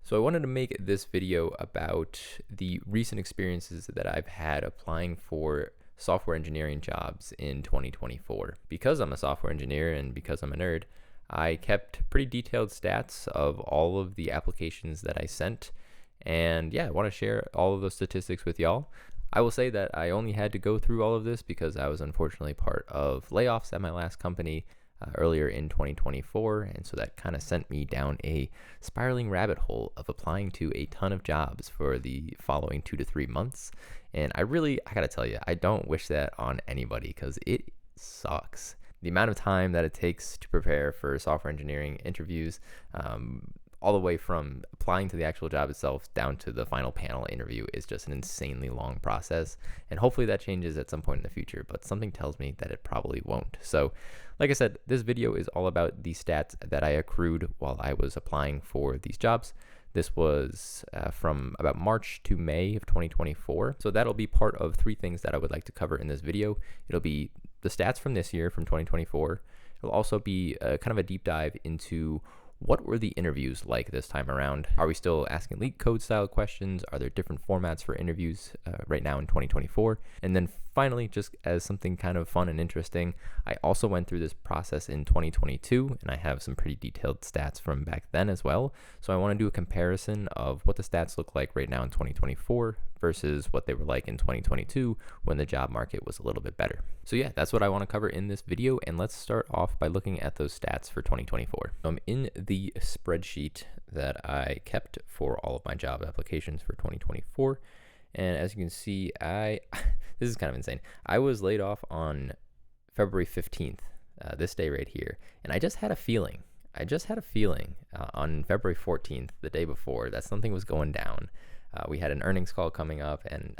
So I wanted to make this video about the recent experiences that I've had applying for software engineering jobs in 2024. Because I'm a software engineer and because I'm a nerd, I kept pretty detailed stats of all of the applications that I sent. And yeah, I want to share all of those statistics with y'all. I will say that I only had to go through all of this because I was unfortunately part of layoffs at my last company earlier in 2024, and so that kind of sent me down a spiraling rabbit hole of applying to a ton of jobs for the following 2 to 3 months. And I gotta tell you, I don't wish that on anybody because it sucks. The amount of time that it takes to prepare for software engineering interviews, all the way from applying to the actual job itself down to the final panel interview, is just an insanely long process. And hopefully that changes at some point in the future, but something tells me that it probably won't. So like I said, this video is all about the stats that I accrued while I was applying for these jobs. This was from about March to May of 2024. So that'll be part of 3 things that I would like to cover in this video. It'll be the stats from this year, from 2024. It'll also be kind of a deep dive into what were the interviews like this time around? Are we still asking leak code style questions? Are there different formats for interviews right now in 2024? And then finally, just as something kind of fun and interesting, I also went through this process in 2022, and I have some pretty detailed stats from back then as well. So I want to do a comparison of what the stats look like right now in 2024 versus what they were like in 2022 when the job market was a little bit better. So yeah, that's what I want to cover in this video, and let's start off by looking at those stats for 2024. I'm in the spreadsheet that I kept for all of my job applications for 2024, and as you can see, this is kind of insane. I was laid off on February 15th, this day right here, and I just had a feeling. On February 14th, the day before, that something was going down. We had an earnings call coming up, and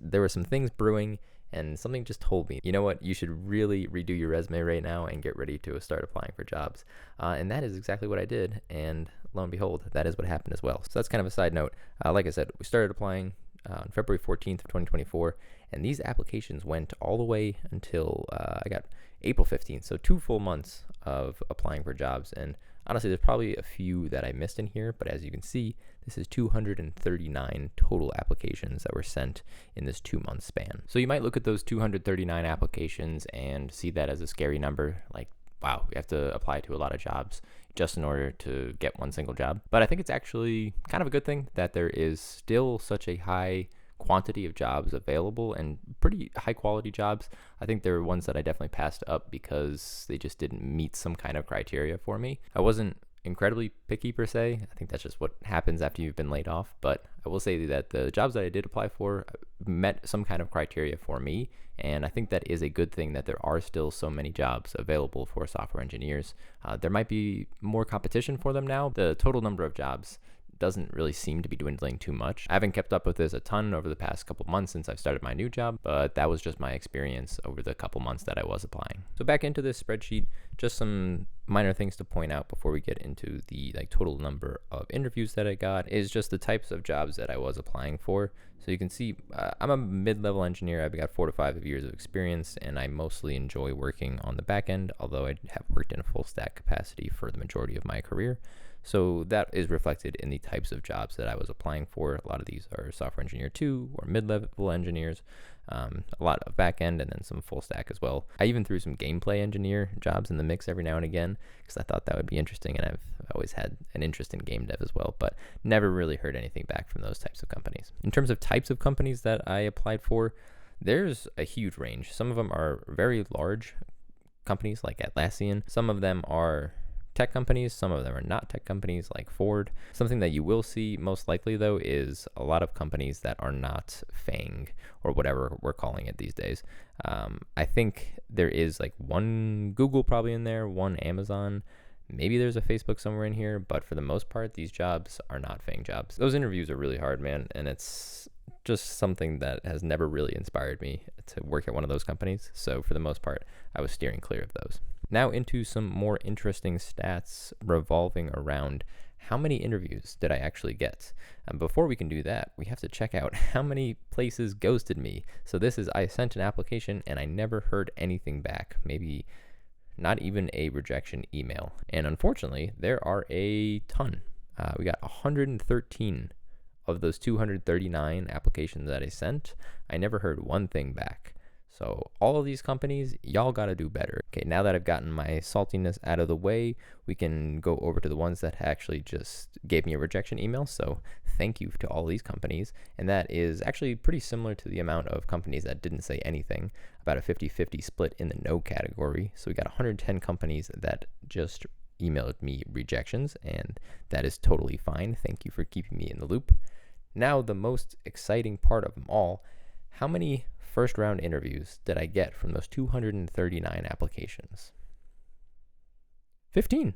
there were some things brewing, and something just told me, you know what, you should really redo your resume right now and get ready to start applying for jobs. And that is exactly what I did, and lo and behold, that is what happened as well. So that's kind of a side note. Like I said, we started applying on February 14th of 2024, and these applications went all the way until I got April 15th, so 2 full months of applying for jobs. And honestly, there's probably a few that I missed in here, but as you can see, this is 239 total applications that were sent in this 2-month span. So you might look at those 239 applications and see that as a scary number, like, wow, we have to apply to a lot of jobs just in order to get one single job. But I think it's actually kind of a good thing that there is still such a high quantity of jobs available, and pretty high quality jobs. I think there were ones that I definitely passed up because they just didn't meet some kind of criteria for me. I wasn't incredibly picky per se. I think that's just what happens after you've been laid off. But I will say that the jobs that I did apply for met some kind of criteria for me. And I think that is a good thing that there are still so many jobs available for software engineers. There might be more competition for them now. The total number of jobs doesn't really seem to be dwindling too much. I haven't kept up with this a ton over the past couple months since I've started my new job, but that was just my experience over the couple months that I was applying. So back into this spreadsheet, just some minor things to point out before we get into the total number of interviews that I got is just the types of jobs that I was applying for. So you can see I'm a mid-level engineer. I've got 4 to 5 years of experience, and I mostly enjoy working on the back end, although I have worked in a full stack capacity for the majority of my career. So that is reflected in the types of jobs that I was applying for. A lot of these are software engineer 2 or mid-level engineers, a lot of back end, and then some full stack as well. I even threw some gameplay engineer jobs in the mix every now and again because I thought that would be interesting, and I've always had an interest in game dev as well, but never really heard anything back from those types of companies. In terms of types of companies that I applied for, there's a huge range. Some of them are very large companies like Atlassian. Some of them are tech companies, some of them are not tech companies like Ford. Something that you will see most likely though is a lot of companies that are not FANG or whatever we're calling it these days. I think there is like one Google probably in there, one Amazon, maybe there's a Facebook somewhere in here, but for the most part, these jobs are not FANG jobs. Those interviews are really hard, man, and it's just something that has never really inspired me to work at one of those companies. So for the most part, I was steering clear of those. Now into some more interesting stats revolving around how many interviews did I actually get. Before we can do that, we have to check out how many places ghosted me. So this is, I sent an application and I never heard anything back. Maybe not even a rejection email. And unfortunately, there are a ton. We got 113 of those 239 applications that I sent. I never heard one thing back. So all of these companies, y'all got to do better. Okay, now that I've gotten my saltiness out of the way, we can go over to the ones that actually just gave me a rejection email. So thank you to all these companies. And that is actually pretty similar to the amount of companies that didn't say anything, about a 50-50 split in the no category. So we got 110 companies that just emailed me rejections, and that is totally fine. Thank you for keeping me in the loop. Now, the most exciting part of them all, how many first round interviews did I get from those 239 applications? 15.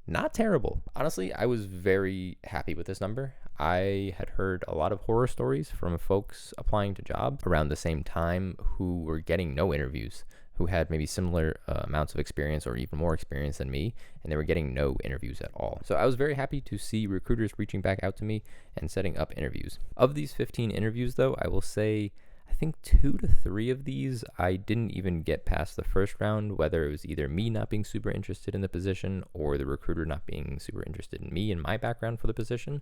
Not terrible. Honestly, I was very happy with this number. I had heard a lot of horror stories from folks applying to jobs around the same time who were getting no interviews, who had maybe similar amounts of experience or even more experience than me, and they were getting no interviews at all. So I was very happy to see recruiters reaching back out to me and setting up interviews. Of these 15 interviews, though, I will say I think 2 to 3 of these I didn't even get past the first round, whether it was either me not being super interested in the position or the recruiter not being super interested in me and my background for the position.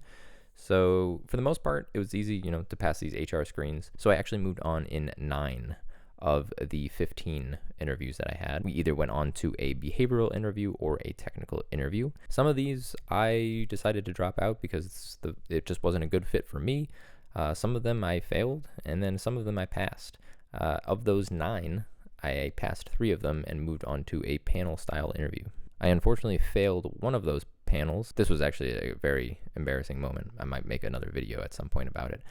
So for the most part, it was easy, to pass these HR screens. So I actually moved on in 9 of the 15 interviews that I had. We either went on to a behavioral interview or a technical interview. Some of these I decided to drop out because it just wasn't a good fit for me. Some of them I failed, and then some of them I passed. Of those 9, I passed 3 of them and moved on to a panel-style interview. I unfortunately failed one of those panels. This was actually a very embarrassing moment. I might make another video at some point about it.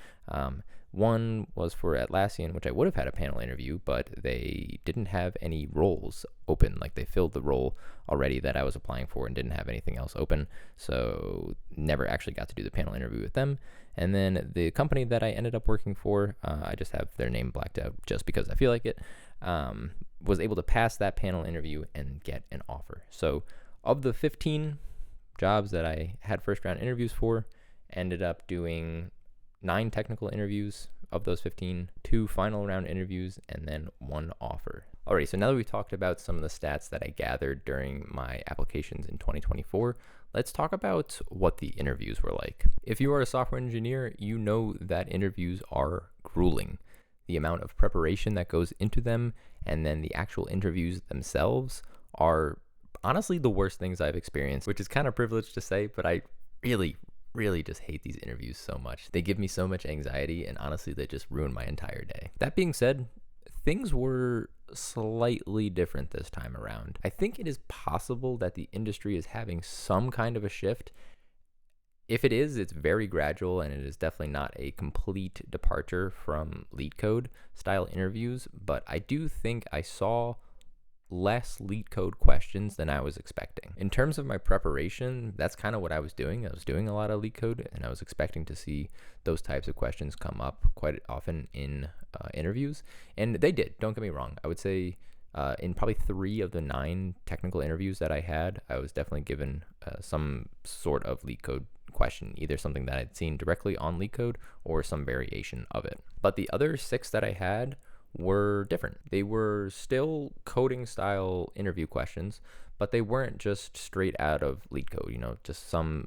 One was for Atlassian, which I would have had a panel interview, but they didn't have any roles open. Like, they filled the role already that I was applying for and didn't have anything else open. So never actually got to do the panel interview with them. And then the company that I ended up working for, I just have their name blacked out just because I feel like it, was able to pass that panel interview and get an offer. So of the 15 jobs that I had first round interviews for, ended up doing 9 technical interviews. Of those 15, 2 final round interviews, and then 1 offer. Alrighty, so now that we've talked about some of the stats that I gathered during my applications in 2024, let's talk about what the interviews were like. If you are a software engineer, you know that interviews are grueling. The amount of preparation that goes into them, and then the actual interviews themselves, are honestly the worst things I've experienced, which is kind of privileged to say, but I really just hate these interviews so much. They give me so much anxiety, and honestly, they just ruin my entire day. That being said, things were slightly different this time around. I think it is possible that the industry is having some kind of a shift. If it is, it's very gradual, and it is definitely not a complete departure from lead code style interviews, but I do think I saw less lead code questions than I was expecting. In terms of my preparation, that's kind of what I was doing. I was doing a lot of lead code, and I was expecting to see those types of questions come up quite often in interviews, and they did. Don't get me wrong. I would say in probably 3 of the 9 technical interviews that I had, I was definitely given some sort of lead code question, either something that I'd seen directly on lead code or some variation of it. But the other 6 that I had were different. They were still coding style interview questions, but they weren't just straight out of lead code, just some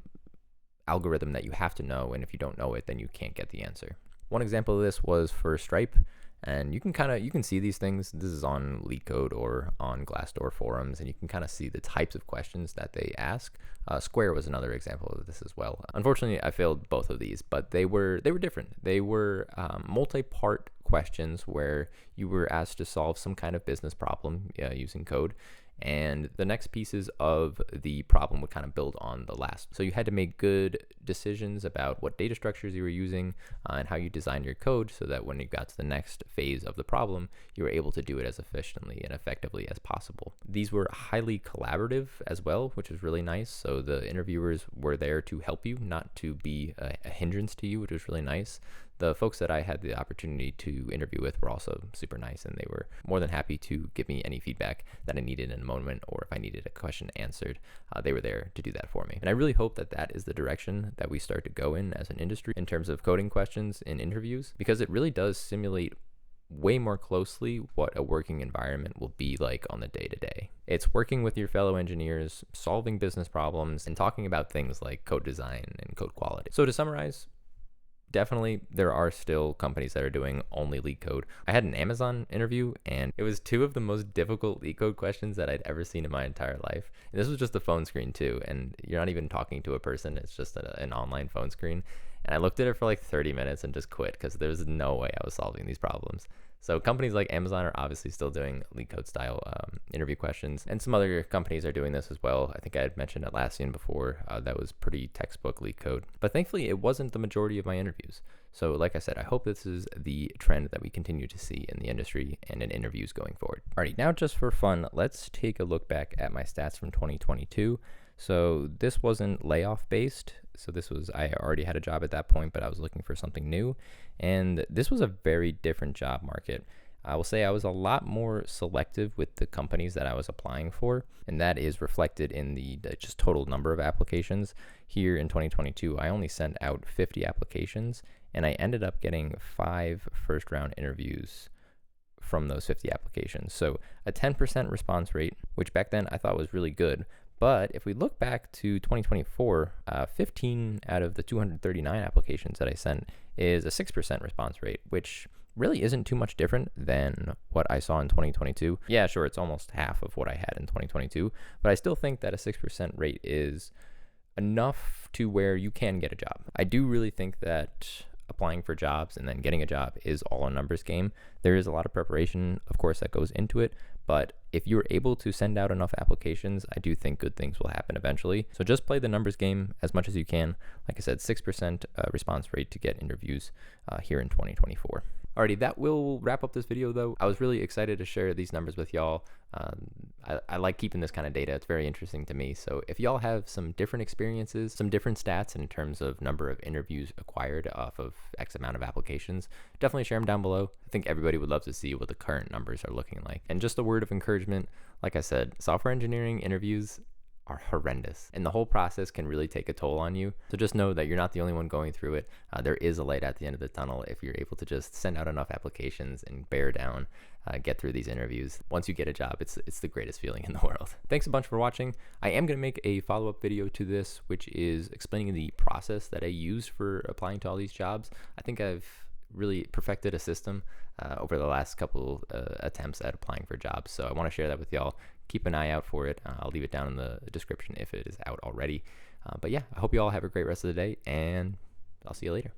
algorithm that you have to know, and if you don't know it, then you can't get the answer. One example of this was for Stripe, and you can see these things. This is on LeetCode or on Glassdoor forums, and you can kind of see the types of questions that they ask. Square was another example of this as well. Unfortunately, I failed both of these, but they were different. They were multi-part questions where you were asked to solve some kind of business problem using code, and the next pieces of the problem would kind of build on the last. So you had to make good decisions about what data structures you were using and how you designed your code so that when you got to the next phase of the problem, you were able to do it as efficiently and effectively as possible. These were highly collaborative as well, which was really nice. So the interviewers were there to help you, not to be a hindrance to you, which was really nice. The folks that I had the opportunity to interview with were also super nice, and they were more than happy to give me any feedback that I needed in a moment, or if I needed a question answered, they were there to do that for me. And I really hope that that is the direction that we start to go in as an industry in terms of coding questions in interviews, because it really does simulate way more closely what a working environment will be like on the day to day. It's working with your fellow engineers, solving business problems, and talking about things like code design and code quality. So to summarize, definitely there are still companies that are doing only leak code. I had an Amazon interview and it was two of the most difficult leak code questions that I'd ever seen in my entire life. And this was just a phone screen too, and you're not even talking to a person, it's just an online phone screen. And I looked at it for like 30 minutes and just quit because there's no way I was solving these problems. So companies like Amazon are obviously still doing leak code style interview questions, and some other companies are doing this as well. I think I had mentioned Atlassian before. That was pretty textbook leak code, but thankfully it wasn't the majority of my interviews. So like I said, I hope this is the trend that we continue to see in the industry and in interviews going forward. Alrighty, now just for fun, let's take a look back at my stats from 2022. So this wasn't layoff based. So this was, I already had a job at that point, but I was looking for something new. And this was a very different job market. I will say I was a lot more selective with the companies that I was applying for, and that is reflected in the just total number of applications. Here in 2022, I only sent out 50 applications, and I ended up getting 5 first round interviews from those 50 applications. So a 10% response rate, which back then I thought was really good. But if we look back to 2024, 15 out of the 239 applications that I sent is a 6% response rate, which really isn't too much different than what I saw in 2022. Yeah, sure, it's almost half of what I had in 2022, but I still think that a 6% rate is enough to where you can get a job. I do really think that applying for jobs and then getting a job is all a numbers game. There is a lot of preparation, of course, that goes into it, but if you're able to send out enough applications, I do think good things will happen eventually. So just play the numbers game as much as you can. Like I said, 6% response rate to get interviews here in 2024. Alrighty, that will wrap up this video though. I was really excited to share these numbers with y'all. I like keeping this kind of data. It's very interesting to me. So if y'all have some different experiences, some different stats in terms of number of interviews acquired off of X amount of applications, definitely share them down below. I think everybody would love to see what the current numbers are looking like. And just a word of encouragement, like I said, software engineering interviews are horrendous, and the whole process can really take a toll on you. So just know that you're not the only one going through it. There is a light at the end of the tunnel if you're able to just send out enough applications and bear down, get through these interviews. Once you get a job, it's the greatest feeling in the world. Thanks a bunch for watching. I am going to make a follow-up video to this, which is explaining the process that I use for applying to all these jobs. I think I've really perfected a system over the last couple attempts at applying for jobs. So I want to share that with y'all. Keep an eye out for it. I'll leave it down in the description if it is out already. But yeah, I hope you all have a great rest of the day, and I'll see you later.